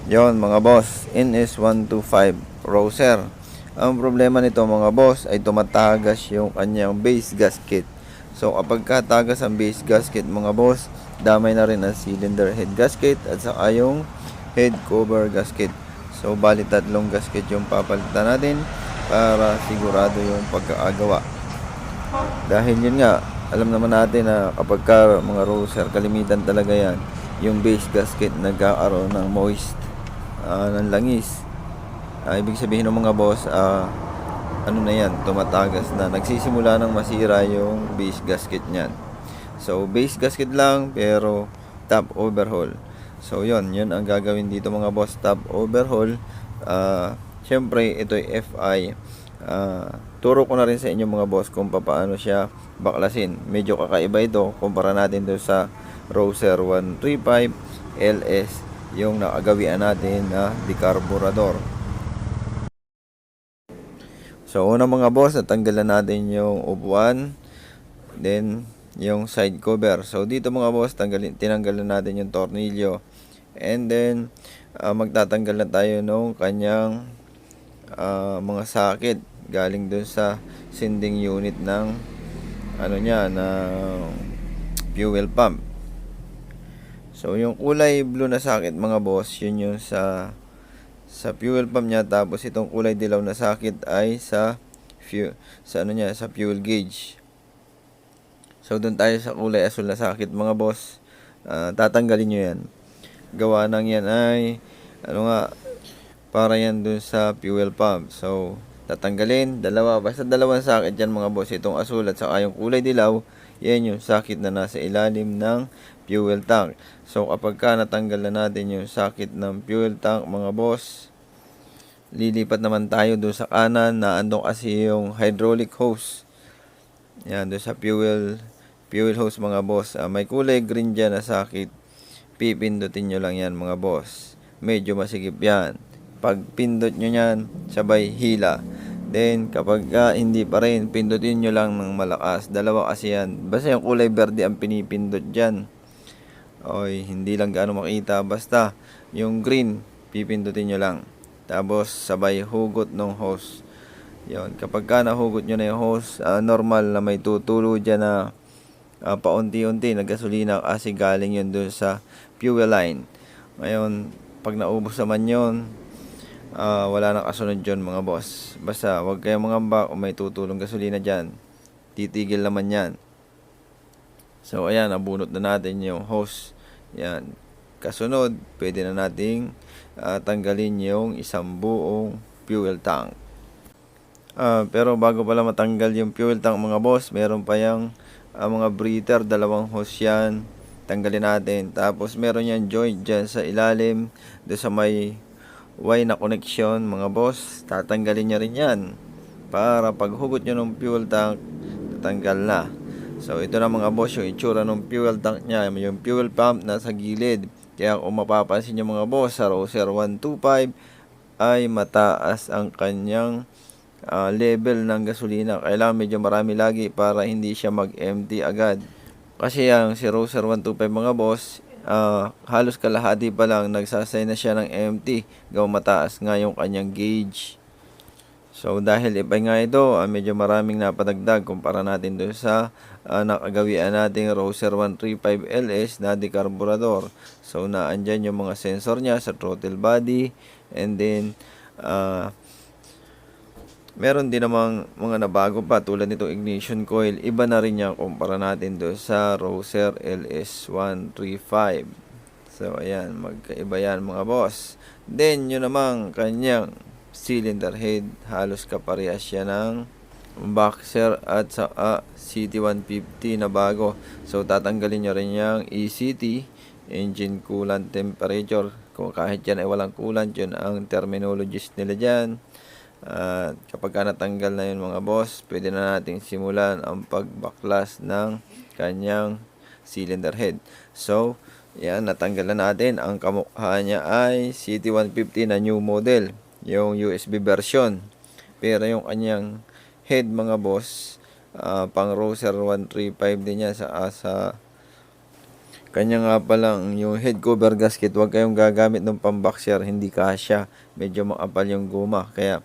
Yon mga boss, NS125 Roser. Ang problema nito mga boss ay tumatagas yung kanyang base gasket. So kapag katagas ang base gasket mga boss, damay na rin ang cylinder head gasket at saka yung head cover gasket. So bali tatlong gasket yung papalitan natin para sigurado yung pagkakagawa. Dahil yun nga, alam naman natin na kapag ka mga Roser, kalimitan talaga yan, yung base gasket nagkakaroon ng moist, ng langis. Ibig sabihin ng mga boss, ano na yan, tumatagas na. Nagsisimula ng masira yung base gasket niyan. So, base gasket lang, pero top overhaul. So, yun ang gagawin dito mga boss, top overhaul. Siyempre, ito ay FI. Turo ko na rin sa inyo mga boss kung paano siya baklasin. Medyo kakaiba ito, kumpara natin doon sa Roser 135 LS, yung nakagawian natin na decarburador. So, una mga boss, natanggalan natin yung upuan, then yung side cover. So, dito mga boss, tinanggalan natin yung tornilyo. And then, magtatanggal na tayo nung kanyang mga socket galing dun sa sending unit ng fuel pump. So, yung kulay blue na socket mga boss, yun yung sa fuel pump niya, tapos itong kulay dilaw na socket ay sa fuel gauge. So doon tayo sa kulay asul na socket mga boss. Tatanggalin nyo yan. Gawa nang yan ay para yan dun sa fuel pump. So tatanggalin, basta dalawang socket yan mga boss, itong asul at saka yung kulay dilaw. Yan yung socket na nasa ilalim ng fuel tank. So kapag natanggal na natin yung socket ng fuel tank mga boss, lilipat naman tayo doon sa kanan na andong kasi yung hydraulic hose. Yan, doon sa fuel hose mga boss. May kulay green dyan na socket. Pipindutin nyo lang yan mga boss. Medyo masigip yan. Pag pindot nyo yan, sabay hila. Then, kapag hindi pa rin, pindutin nyo lang ng malakas. Dalawa kasi yan. Basta yung kulay verde ang pinipindot dyan. Oy, hindi lang gaano makita. Basta, yung green, pipindutin nyo lang. Tapos, sabay hugot ng hose. Yon, kapag nahugot nyo na yung hose, normal na may tutulo dyan na paunti-unti na gasolina kasi galing yun dun sa fuel line. Ngayon, pag naubos naman yun, wala nang kasunod yun mga boss. Basta wag kayong mangamba kung may tutulong gasolina dyan, titigil naman yan. So ayan, nabunot na natin yung hose. Yan, kasunod pwede na nating tanggalin yung isang buong fuel tank. Pero bago pala matanggal yung fuel tank mga boss, meron pa yung mga breather, dalawang hose yan, tanggalin natin. Tapos meron yan joint dyan sa ilalim, doon sa may Y na connection mga boss, tatanggalin nyo rin yan para pag hugot nyo ng fuel tank, tatanggal na. So ito na mga boss yung itsura ng fuel tank nya. Yung fuel pump nasa gilid, kaya kung mapapansin nyo mga boss, sa Roser 125 ay mataas ang kanyang level ng gasolina. Kailangan medyo marami lagi para hindi siya mag-empty agad. Kasi yung si Roser 125 mga boss, halos kalahati pa lang nagsasay na siya ng empty. Gawa mataas nga yung kanyang gauge. So dahil ipay nga ito, medyo maraming napadagdag kumpara natin doon sa nakagawian nating Roser 135 LS na decarburador. So naandyan yung mga sensor niya sa throttle body, and then meron din namang mga nabago pa tulad nitong ignition coil. Iba na rin yan kumpara natin doon sa Roser LS 135. So ayan, magkaiba yan mga boss. Then yun namang kanyang cylinder head, halos kaparehas siya ng Boxer at sa CT150 na bago. So tatanggalin nyo rin yung ECT, engine coolant temperature. Kung kahit yan ay walang coolant, yun ang terminologies nila dyan. Kapag natanggal na yun mga boss, pwede na nating simulan ang pagbaklas ng kanyang cylinder head. So yan, natanggal na natin. Ang kamukha niya ay CT150 na new model, yung USB version. Pero yung kanyang head mga boss, pang Roser 135 din yan sa Kanya nga palang yung head cover gasket, huwag kayong gagamit ng pang-boxer, hindi kasya. Medyo makapal yung guma, kaya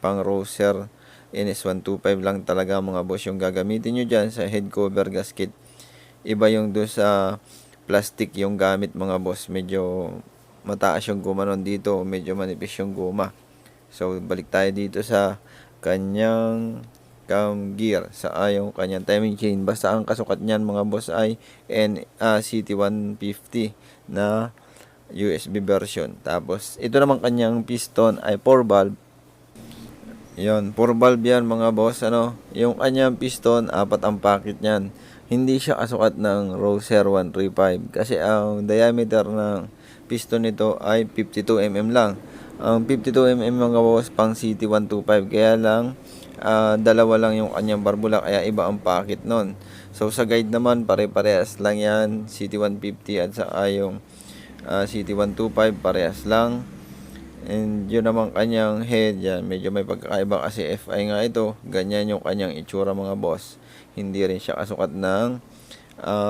pang Roser NS125 lang talaga mga boss yung gagamitin nyo dyan sa head cover gasket. Iba yung doon sa plastic yung gamit mga boss, medyo mataas yung guma nun, dito medyo manipis yung guma. So balik tayo dito sa kanyang cam gear, sa yung kanyang timing chain. Basta ang kasukat niyan mga boss ay CT150 na USB version. Tapos ito naman kanyang piston ay 4 valve. Yon, 4 valve yan mga boss. Yung kanyang piston, apat ang packet niyan. Hindi siya kasukat ng Roser 135 kasi ang diameter ng piston nito ay 52 mm lang. Ang 52 mm mga boss pang CT125, kaya lang dalawa lang yung kanyang barbula, kaya iba ang packet nun. So sa guide naman pare-parehas lang yan, CT150 at saka yung CT125 parehas lang. And yun naman kanyang head, yan medyo may pagkakaiba kasi FI nga ito. Ganyan yung kanyang itsura mga boss. Hindi rin siya kasukat ng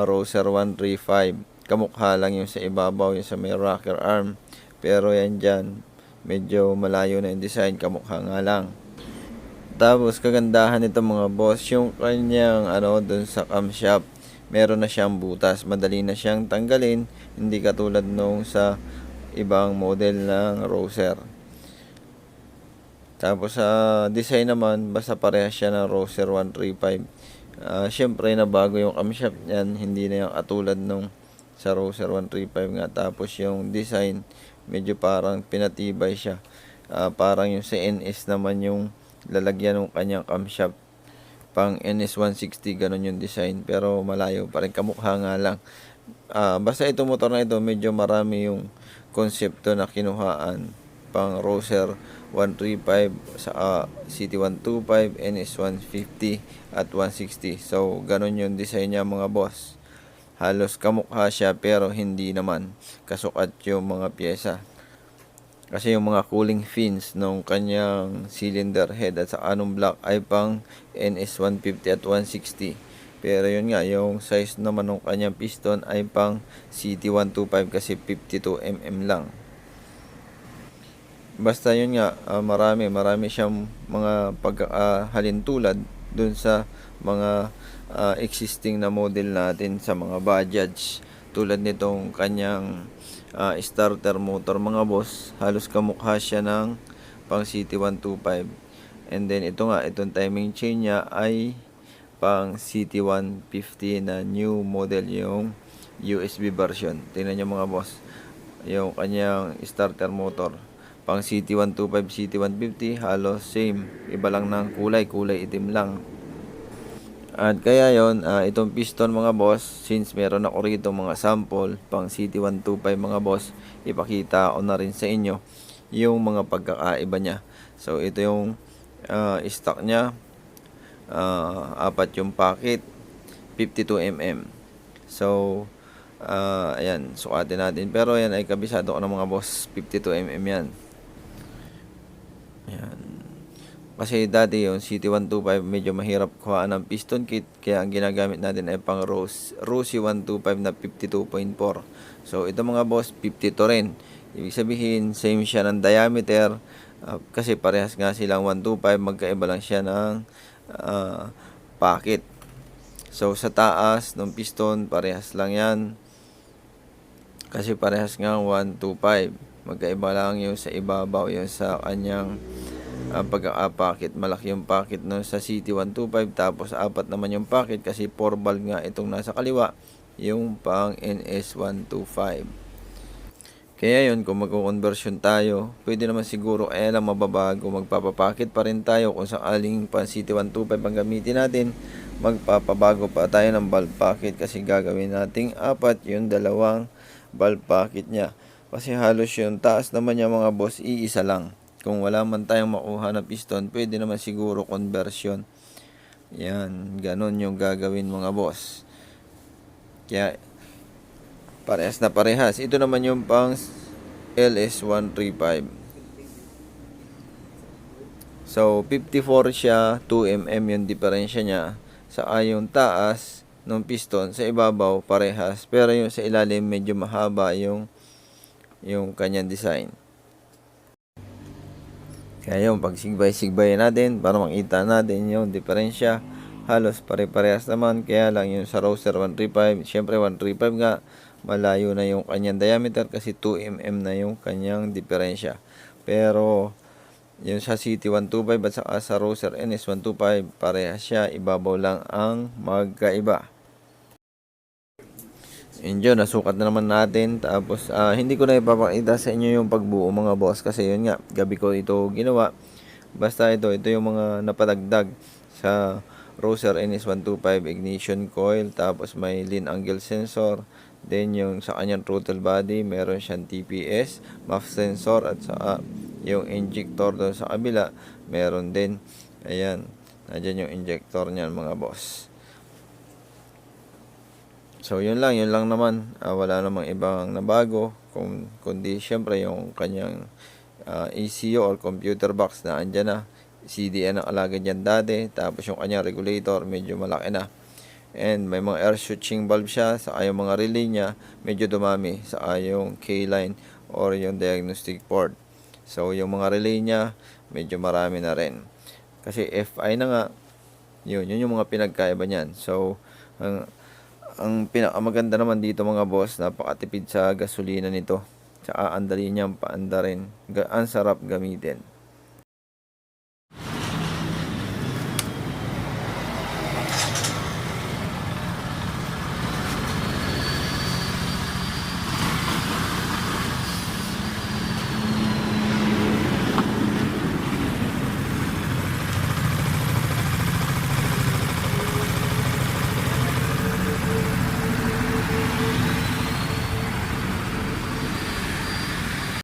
Roser 135. Kamukha lang yung sa ibabaw, yung sa may rocker arm. Pero yan dyan, medyo malayo na yung design, kamukha nga lang. Tapos kagandahan nito mga boss, yung kanyang dun sa camshaft, meron na siyang butas, madali na siyang tanggalin, hindi katulad nung sa ibang model ng Roser. Tapos sa design naman, basta parehas siya ng Roser 135. Syempre na bago yung camshaft niyan, hindi na yung katulad nung sa Roser 135 nga. Tapos yung design, medyo parang pinatibay siya. Parang yung sa NS naman yung lalagyan ng kanyang camshaft. Pang NS160 ganun yung design, pero malayo pa rin, kamukha nga lang. Basta itong motor na ito, medyo marami yung konsepto na kinuhaan pang Roser 135 sa CT125, NS150 at 160. So ganun yung design niya mga boss. Halos kamukha siya pero hindi naman kasukat yung mga pyesa. Kasi yung mga cooling fins nung kanyang cylinder head at sa anong block ay pang NS150 at 160. Pero yun nga, yung size naman ng kanyang piston ay pang CT125 kasi 52 mm lang. Basta yun nga, marami siyang mga pagkahalintulad dun sa mga existing na model natin sa mga Bajaj. Tulad nitong kanyang starter motor mga boss, halos kamukha siya ng pang CT125. And then ito nga, itong timing chain niya ay pang CT150 na new model, yung USB version. Tingnan nyo mga boss, yung kanyang starter motor pang CT125, CT150 halos same, iba lang ng kulay itim lang. At kaya yon, itong piston mga boss, since meron ako rito mga sample pang CT125 mga boss, ipakita ko na rin sa inyo yung mga pagkakaiba niya. So ito yung stock niya, apat yung packet, 52 mm. So ayan, sukatin natin, pero yan ay kabisado ko ng mga boss, 52 mm yan. Ayan. Kasi dati yung CT125 medyo mahirap kuhaan ng piston kit, kaya ang ginagamit natin ay pang Rossi 125 na 52.4. So ito mga boss, 52 rin. Ibig sabihin same siya ng diameter, kasi parehas nga silang 125, magkaiba lang siya ng packet. So sa taas ng piston parehas lang yan, kasi parehas nga 125. Magkaiba lang yung sa ibabaw, yung sa kanyang pagkaka-packet. Malaki yung packet no sa CT125, tapos apat naman yung packet kasi 4 valve nga itong nasa kaliwa, yung pang NS125. Kaya yun, kung magko-conversion tayo, pwede naman siguro lang mababago, magpapapacket pa rin tayo. Kung sakaling pang CT125 ang gamitin natin, magpapabago pa tayo ng valve packet, kasi gagawin nating apat yung dalawang valve packet niya. Kasi halos yung taas naman niya mga boss, iisa lang. Kung wala man tayong makuha na piston, pwede naman siguro conversion. Yan, ganun yung gagawin mga boss. Kaya parehas na parehas. Ito naman yung pang LS135. So 54 siya, 2 mm yung diferensya niya. Sa yung taas ng piston sa ibabaw parehas, pero yung sa ilalim medyo mahaba yung kanyang design. Kaya yung pag sigbay-sigbay natin para makita natin yung diferensya, halos pare-parehas naman, kaya lang yung sa Roadster 135, syempre 135 nga, malayo na yung kanyang diameter kasi 2 mm na yung kanyang diferensya. Pero yung sa City 125 at saka sa Roadster NS 125, parehas siya, ibabaw lang ang magkaiba. Yun yun, nasukat na naman natin. Tapos hindi ko na ipapakita sa inyo yung pagbuo mga boss, kasi yun nga, gabi ko ito ginawa. Basta ito yung mga napadagdag sa Roadster NS125 ignition coil, tapos may lean angle sensor, then yung sa kanyang throttle body meron siyang TPS, MAF sensor, at saka yung injector doon sa kabila meron din. Ayan, nandiyan yung injector niyan mga boss. So yun lang naman, wala namang ibang nabago, kundi syempre yung kanyang ECU or computer box na andyan na. CDN ang alagad dyan dati, tapos yung kanyang regulator medyo malaki na, and may mga air switching valve siya. Sa yung mga relay niya medyo dumami, sa yung K-line or yung diagnostic port. So yung mga relay niya medyo marami na rin, kasi FI na nga, yun yung mga pinagkaiba niyan. So ang pinakamaganda naman dito mga boss, napakatipid sa gasolina nito. Tsaka ang dali niyang paanda rin. Ang sarap gamitin.